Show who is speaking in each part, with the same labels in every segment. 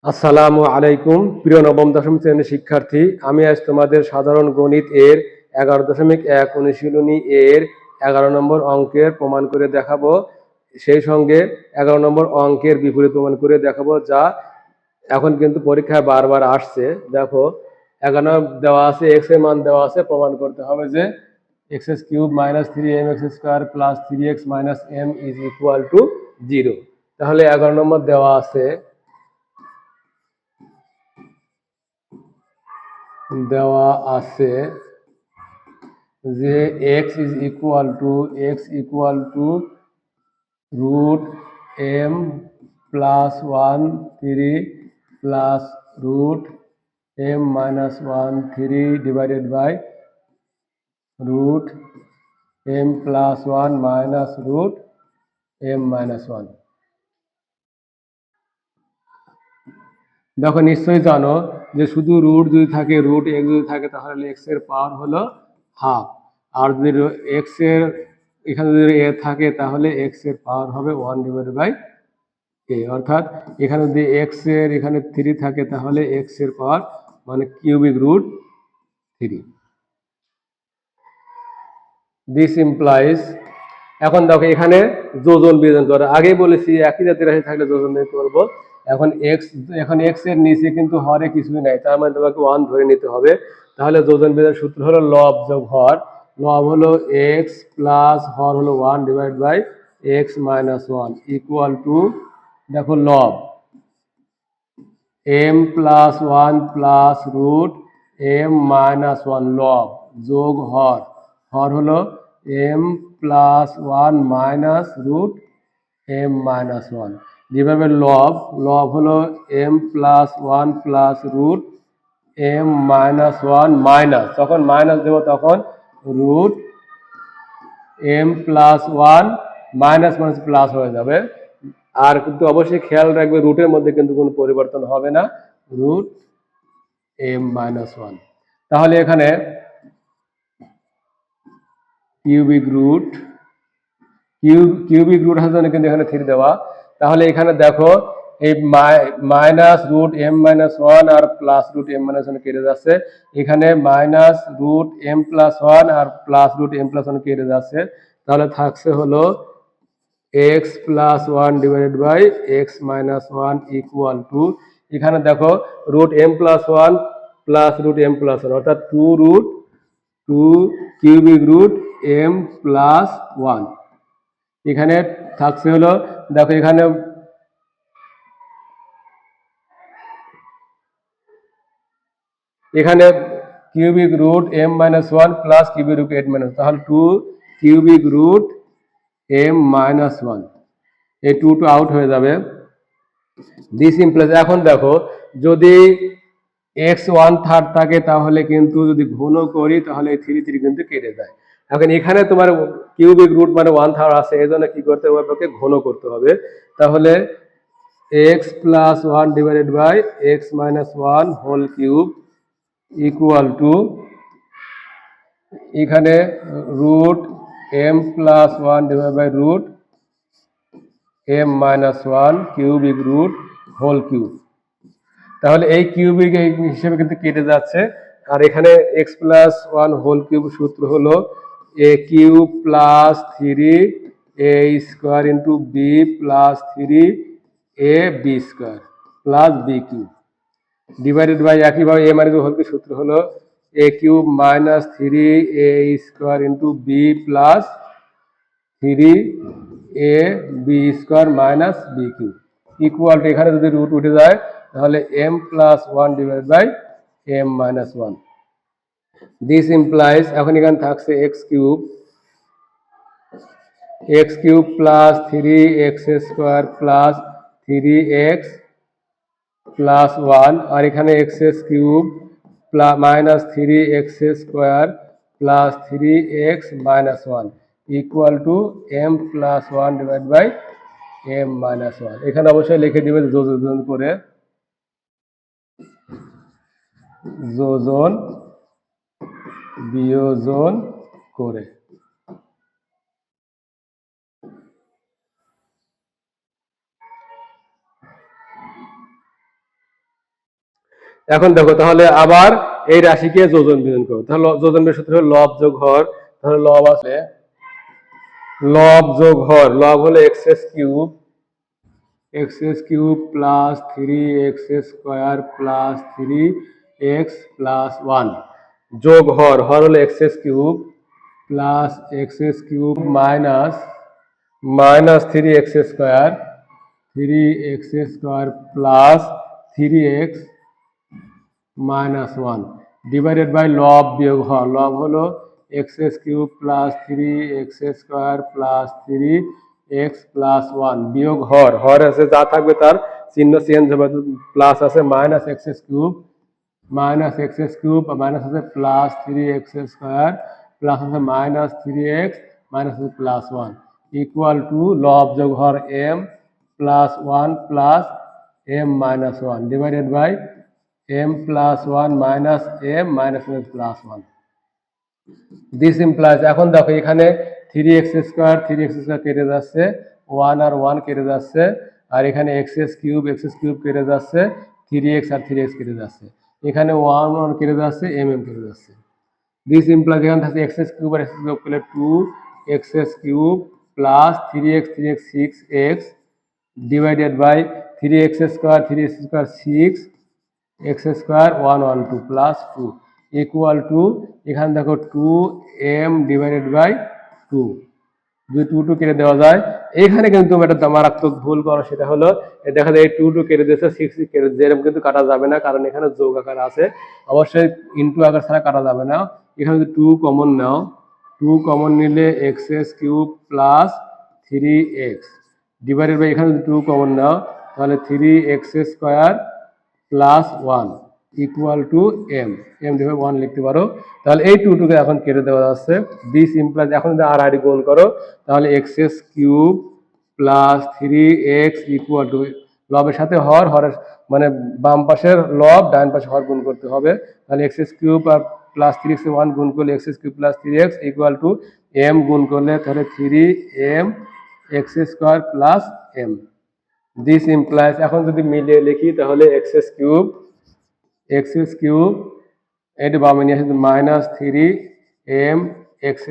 Speaker 1: আসসালামু আলাইকুম প্রিয় নবম দশম শ্রেণীর শিক্ষার্থী, আমি আজ তোমাদের সাধারণ গণিত এর 11.1 অনুশীলনী এর 11 নম্বর অঙ্কের প্রমাণ করে দেখাবো। সেই সঙ্গে 11 নম্বর অঙ্কের বিপরীত প্রমাণ করে দেখাবো, যা এখন কিন্তু পরীক্ষায় বারবার আসছে। দেখো, 11 দেওয়া আছে, এক্স এর মান দেওয়া আছে, প্রমাণ করতে হবে যে X cube minus 3m square plus 3x minus m is equal to 0। তাহলে 11 নম্বর দেওয়া আছে যে x equal to root m plus 1 3 plus root m minus 1 3 divided by root m plus 1 minus root m minus 1। দেখো, নিশ্চয়ই জানো যে শুধু root যদি থাকে, রুট এক্স যদি থাকে, তাহলে এক্স এর পাওয়ার হলো হাফ। আর যদি এক্স এর এখানে যদি এ থাকে, তাহলে এক্স এর পাওয়ার হবে 1 ডিভাইডেড বাই এ। অর্থাৎ এখানে যদি এক্স এর এখানে 3 থাকে, তাহলে এক্স এর পাওয়ার মানে কিউবিক রুট 3। দিস ইমপ্লাইজ, এখন দেখো এখানে যোজন বিয়োজন করে, আগেই বলেছি একই জাতীয় রাশি থাকলে যোজন বের করবো। এখন এক্স এর নিচে কিন্তু হরে কিছুই নাই, তার মানে তোমাকে 1 ধরে নিতে হবে। তাহলে যোজন বিয়োজন সূত্র হলো লব যোগ হর। লব হলো এক্স প্লাস হর হলো 1 divide by X minus 1 equal to, দেখো লব m plus 1 plus root m minus 1 লব যোগ হর। হর হলো m plus 1 minus root m minus 1। যেভাবে লব হলো m plus 1 plus root m minus 1 minus, তখন মাইনাস দেবো, তখন root m plus 1 minus minus plus হয়ে যাবে। আর কিন্তু অবশ্যই খেয়াল রাখবে, রুটের মধ্যে কিন্তু কোনো পরিবর্তন হবে না, রুট m মাইনাস 1। তাহলে এখানে কিউবিক রুট আসার জন্য কিন্তু এখানে 3 দেওয়া। তাহলে এখানে দেখো, এই মাইনাস রুট m মাইনাস 1 আর প্লাস রুট m মাইনাস 1 কেটে যাচ্ছে। এখানে মাইনাস রুট m প্লাস 1 আর প্লাস রুট m প্লাস 1 কেটে যাচ্ছে। তাহলে থাকছে হলো x plus 1 divided by x minus 1 equal to, এখানে দেখো root m plus 1 plus root m plus 1, অর্থাৎ 2 কিউবিক রুট m প্লাস 1। এখানে থাকছে হলো, দেখো এখানে cubic root m minus 1 plus cubic root 8 minus, তাহলে 2 কিউবিক রুট m মাইনাস 1, এই 2 আউট হয়ে যাবে। দিস ইমপ্লাইজ, এখন দেখো যদি x 1/3 থাকে, তাহলে কিন্তু যদি ঘন করি তাহলে এই 3 কিন্তু কেটে যায়। এখন এখানে তোমার কিউবিক রুট মানে 1/3 আছে, এই জন্য কি করতে হবে, ওকে ঘন করতে হবে। তাহলে x plus 1 divided by x minus 1 whole cube equal to, এখানে root m plus 1 divide by root m minus 1 cubic root whole cube. তাহলে এই কিউবিক এই হিসেবে কিন্তু কেটে যাচ্ছে। আর এখানে x প্লাস 1 হোল কিউব সূত্র হলো a cube plus 3 a square into b plus 3 a b square plus b cube divided by, একইভাবে a মাইনাস হোল কিউব সূত্র হলো a cube minus 3 a square into b plus 3 a b square minus b cube equal to, এখানে যদি root উঠে যায় তাহলে m plus 1 divide by m minus 1। This implies, এখন এখানে থাকছে x cube plus 3x square plus 3x plus 1, আর এখানে x cube minus 3x square plus 3x minus 1 equal to m plus 1 divide by m minus 1। এখানে অবশ্যই লিখে দিবেন যোজন করে, যোজন বিয়োজন করে। এখন দেখো তাহলে আবার এই রাশিকে যোজন বিয়োজন করো, তাহলে যোজন বিয়োজন সূত্র হলো লব যোগ হর। তাহলে লব আছে লব যোগ হর, লব হলো X cube plus 3x square plus 3x plus 1 যোগ হর, হর হলো X cube plus x³ minus 3x² plus 3x minus 1 divided by লব বিয়োগ হর, লব হলো x³ plus 3x² plus 3x plus 1 বিয়োগ হর, হর আছে যা থাকবে তার চিহ্ন চেঞ্জ হবে, প্লাস আছে মাইনাস x³ মাইনাস আছে প্লাস 3x² প্লাস আছে মাইনাস 3x মাইনাস আছে প্লাস 1 ইকুয়াল টু লব যোগ হর m plus 1 plus m minus 1 divided by m plus 1 minus m minus m plus 1। This implies, এখন দেখো এখানে 3x² কেটে যাচ্ছে, 1 আর 1 কেটে যাচ্ছে, আর এখানে x³ কেটে যাচ্ছে, 3x আর 3x কেটে যাচ্ছে, এখানে 1 1 কেটে যাচ্ছে, m কেটে যাচ্ছে। দিস ইমপ্লাইজ এখানে থাকছে x³ আর x³ করলে 2x³ plus 3x 6x divided by 3x² 6x² 1 1 2 plus 2 equal to এখানে দেখো 2m ডিভাইডেড বাই 2, যদি 2 কেটে দেওয়া যায়। এখানে কিন্তু তুমি একটা মারাত্মক ভুল করো, সেটা হলো দেখা যায় এই 2 কেটে দিয়েছে, 6 কেটে যেরকম কিন্তু কাটা যাবে না, কারণ এখানে যোগ আকার আছে, অবশ্যই ইনটু আকার ছাড়া কাটা যাবে না। এখানে যদি 2 কমন নাও, 2 কমন নিলে x³ plus 3x divided by এখানে যদি 2 কমন নাও তাহলে 3x² plus 1 equal to m দেখে 1 লিখতে পারো। তাহলে এই 2 এখন কেটে দেওয়া যাচ্ছে। দিস ইমপ্লাইজ, এখন যদি আর গুণ করো তাহলে x³ plus 3x equal to লবের সাথে হর, হরের মানে বাম পাশের লব ডান পাশে হর গুণ করতে হবে, তাহলে x³ আর প্লাস 3x 1 গুণ করলে x³ plus 3x equal to m গুণ করলে তাহলে 3m x² plus m। This implies, এখন যদি মিলিয়ে লিখি তাহলে x³ এটি বামে নিয়ে আসে minus 3m x²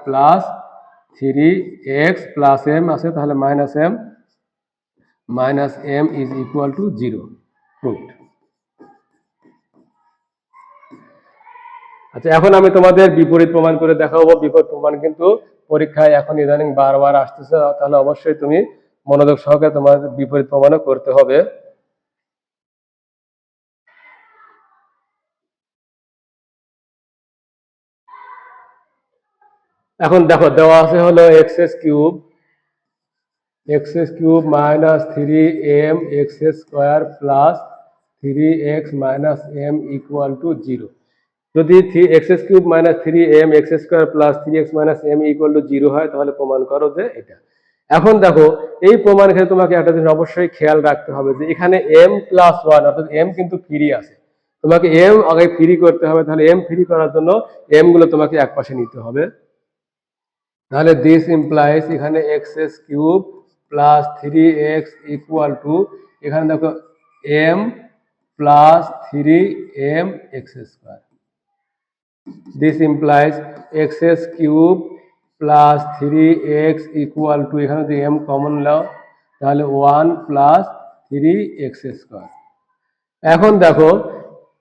Speaker 1: plus 3x plus m আছে, তাহলে minus m is equal to 0 proofed. আচ্ছা, এখন আমি তোমাদের বিপরীত প্রমাণ করে দেখাবো। বিপরীত প্রমাণ কিন্তু পরীক্ষায় এখন ইদানিং বারবার আসতেছে, তাহলে অবশ্যই তুমি মনোযোগ সহকারে তোমাদের বিপরীত প্রমাণও করতে হবে। এখন দেখো দেওয়া আছে হলো x³ minus 3m x² plus 3x minus m equal to 0। যদি x³ minus 3m x² plus 3x minus m equal to 0 হয় তাহলে প্রমাণ করো যে এটা। এখন দেখো এই প্রমাণের ক্ষেত্রে তোমাকে একটা জিনিস অবশ্যই খেয়াল রাখতে হবে যে এখানে m প্লাস 1 অর্থাৎ m কিন্তু ফ্রি আছে, তোমাকে m আগে ফ্রি করতে হবে, তাহলে m ফ্রি করার জন্য m গুলো তোমাকে এক পাশে নিতে হবে। তাহলে দিস ইমপ্লাইজ এখানে x³ plus 3x equal to এখানে দেখো m plus 3m x²। This implies x³ plus 3x equal to এখানে যদি m কমন নাও তাহলে 1 প্লাস 3x²। এখন দেখো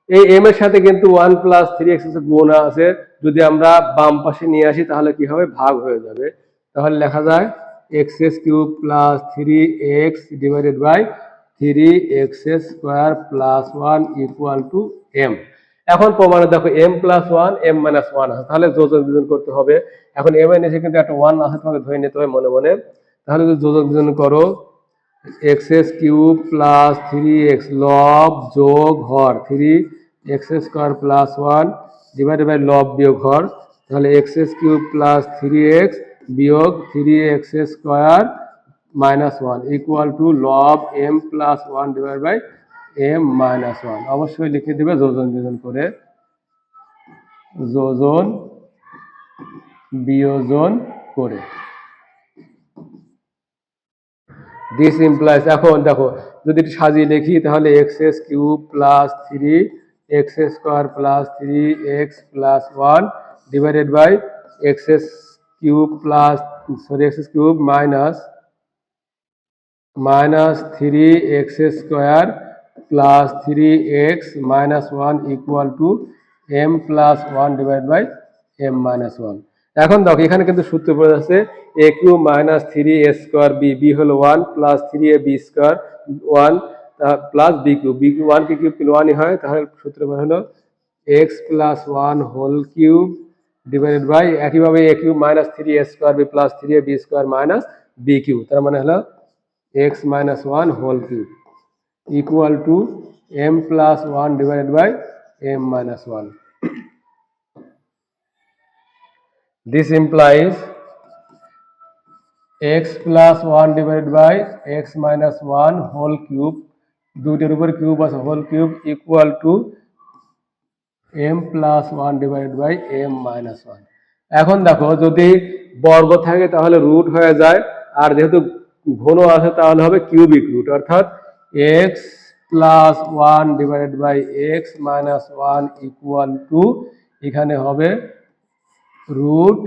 Speaker 1: এই m এর সাথে কিন্তু 1 প্লাস 3x গুণ আছে, যদি আমরা বাম পাশে নিয়ে আসি তাহলে কি হবে, ভাগ হয়ে যাবে। তাহলে লেখা যায় x³ plus 3x divided by 3x² plus 1 equal to m। এখন প্রমাণে দেখো m প্লাস 1 m মাইনাস 1 আছে, তাহলে যোজন বিয়োজন করতে হবে। এখন m এর নিচে কিন্তু একটা 1 আছে, তোমাকে ধরে নিতে হবে মনে মনে। তাহলে যদি যোজন বিয়োজন করো x³ প্লাস 3x লব যোগ হর 3x² প্লাস 1 ডিভাইডেড বাই লব বিয়োগ হর, তাহলে x³ প্লাস 3x বিয়োগ 3x² মাইনাস 1 ইকুয়াল টু লব m plus 1 divide by m minus 1। অবশ্যই লিখে দেবে যোজন বিয়োজন করে, যোজন বিয়োজন করে। দিস ইমপ্লাইজ, এখন দেখো যদি একটু সাজিয়ে লিখি তাহলে x³ plus 3x² plus 3x+ 1 divided by x³ minus 3x² plus 3x minus 1 equal to m+1 divide by m-1। এখন দেখো এখানে কিন্তু সূত্র পড়ে আছে a³ মাইনাস 3a² b হলো 1 প্লাস 3ab² 1 প্লাস b³ 1 কি কিউব 1ই হয়, তাহলে সূত্র হলো x+1 whole cube divided by একইভাবে a³ minus 3a² b plus 3ab² minus b³ তার মানে হলো x-1 whole cube equal to m+1 divided by m-1. This implies x+1 divided by x-1 whole cube, দুইটার উপর কিউব আছে whole cube equal to m+1 divided by m-1। এখন দেখো যদি বর্গ থাকে তাহলে রুট হয়ে যায়, আর যেহেতু ঘন আছে তাহলে হবে কিউবিক রুট, অর্থাৎ x+1 divided by x-1 equal to এখানে হবে root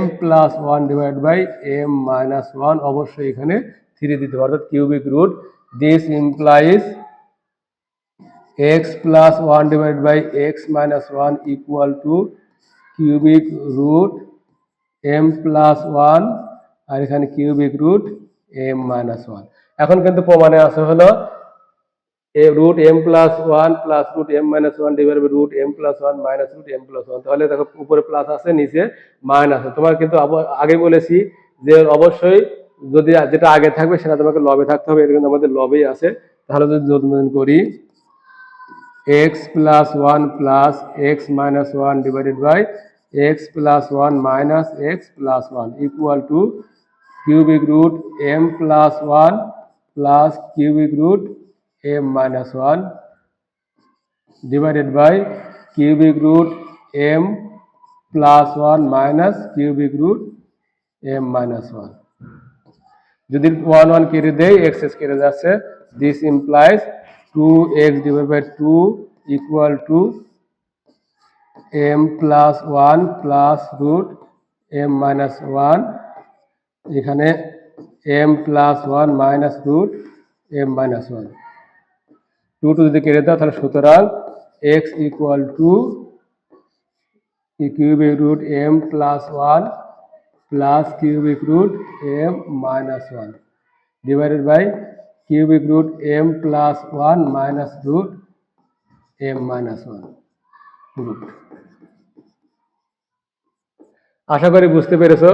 Speaker 1: m+1 divide by m-1, অবশ্যই এখানে 3 দিতে হবে, অর্থাৎ cubic root. This implies x+1 divide by x-1 equal to cubic root m+1 আর এখানে কিউবিক রুট m-1। এখন কিন্তু প্রমাণে আছে হলো root m+1 plus root m-1 divide by root m+1 minus root m+1। তাহলে দেখো উপরে প্লাস আছে নিচে মাইনাস আছে। তোমার কিন্তু আগে বলেছি যে অবশ্যই যদি যেটা আগে থাকবে সেটা তোমাকে লবে থাকতে হবে, এটা কিন্তু আমাদের লবেই আছে। তাহলে যদি যোগবিয়োগ করি x+1 plus x-1 divided by x+1 minus x+1 equal to cubic root m+1 plus cubic root m-1 divided by cubic root m+1 minus cubic root m-1। যদি 1 কেটে দেই x কেটে যাচ্ছে। This implies 2x divide by 2 equal to m+1 plus root m-1, এখানে m+1 minus root m-1। 2 যদি কেটে দাও তাহলে সুতরাং x equal to cubic root m+1 plus cubic root m-1 divided by cubic root m+1 minus root m-1 root. আশা করি বুঝতে পেরেছো।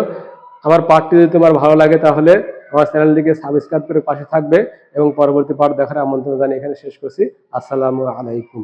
Speaker 1: আমার পাঠটি যদি তোমার ভালো লাগে তাহলে আমার চ্যানেলটিকে সাবস্ক্রাইব করে পাশে থাকবে এবং পরবর্তী পাঠ দেখার আমন্ত্রণ জানিয়ে এখানে শেষ করছি। আসসালামু আলাইকুম।